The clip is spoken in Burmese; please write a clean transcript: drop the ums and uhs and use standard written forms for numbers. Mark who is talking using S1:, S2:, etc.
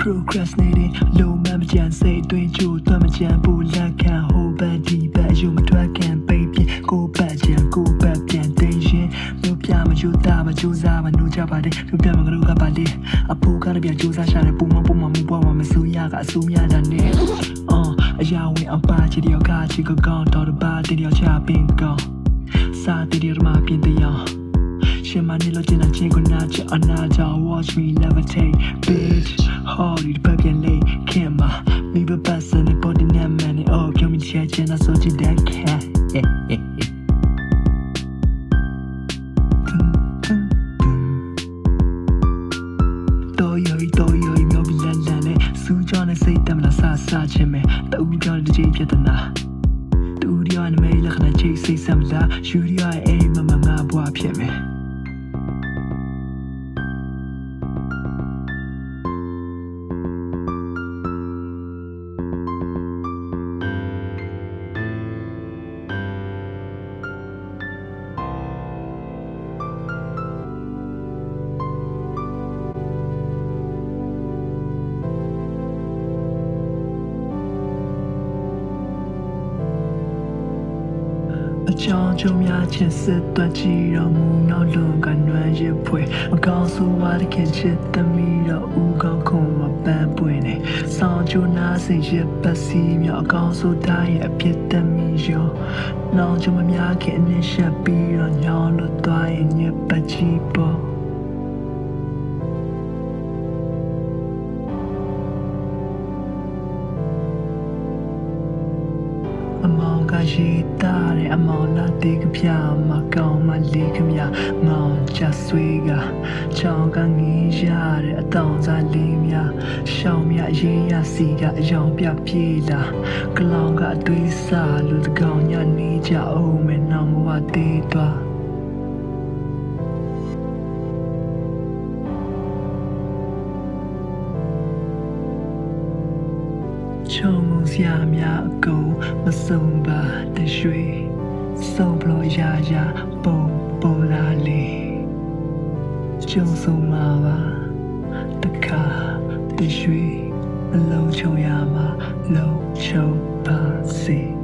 S1: procrastinating low မှမကြံစိတ်တွေးကြိုးသွားမကြံဘူးလက်ခံဟိုဘက်ဒီဘက်ယူမထွက်ခံပိတ်ပြကိုပတ်ကြံကိုပတ်ပြန်တင်းရှင်မြို့ပြမယူတာမကြိုးစားမနှုတ်ကြပါတဲ့မြို့ပြမကလို့ကပါလေအဖိုးကားလည်းပြန်ကြိုးစားရှာတယ်ပုံမမူပွားမမစူးရကအစူးများတာနဲ့အရာဝင်အောင်ပါချီတယောက်ကချီကောင်းတော်တပါတယောက်ချပင်ကောင်းစာတည်းရမှာပြင်းတရားရှင်မနေလို့ကျင်တဲ့ချင်းကိုနာချအနာကြောင့် watch me levitate bitch holy တပတ်ပြန်လေခင်မမိဘပတ်စနေ body နဲ့မနေအော်ပြောမိချင်ချင်ဆိုချင်တဲ့ခံတော်ရမြောက်ပြီးလန်နဲ့စူးကြောနဲ့စိတ်တမလားဆာချင်မယ်တူကြောနဲ့တကြိမ်ပြတ်တနာတူရနဲ့မဲလခနဲ့ချိတ်စိတ်ဆမ်လာယူရရဲ့အိမ်မဘွားဖြစ်မယ်အကြောင်းကျုံများချစ်စစ်တွက်ကြည့်တော့မူနောက်လုံးကနွမ်းရဖွယ်မကောင်းဆိုးဝါးတဲ့ခင်ချစ်သမီးတော့ဦးကောင်းခုံမပန်းပွင့်နေဆောင်းကျိုးနာစိတ်ရပတ်စီမြောက်အကောင်းဆိုးတိုင်းရဲ့အပြစ်သမီးရောနောင်ကျုံမများခင်အနစ်ရှက်ပြီးတော့ညောင်းလို့သွားရင်ညက်ပတ်ချီပေါ်အမောင်ကရှိတာတဲ့အမောင်လာတေးကပြမကောင်းမလေးကမြမောင်ချဆွေးကချောင်းကငေးရတဲ့အတောင်စားလေးများရှောင်းမြရေးရစီကအယောင်ပြပြေးလာကလောင်ကအသွေးစားလူတကောင်ညနေကြအောင်မယ်နောင်မဝသေးသွားချုံစရာများအကုန်မဆုံးပါတရွှေဆုံးပလို့ရာပုံပေါ်လာလေကျုံဆုံးမှာပါတခါတရွှေအလုံးချုံရမှာလုံးချုံပါစေ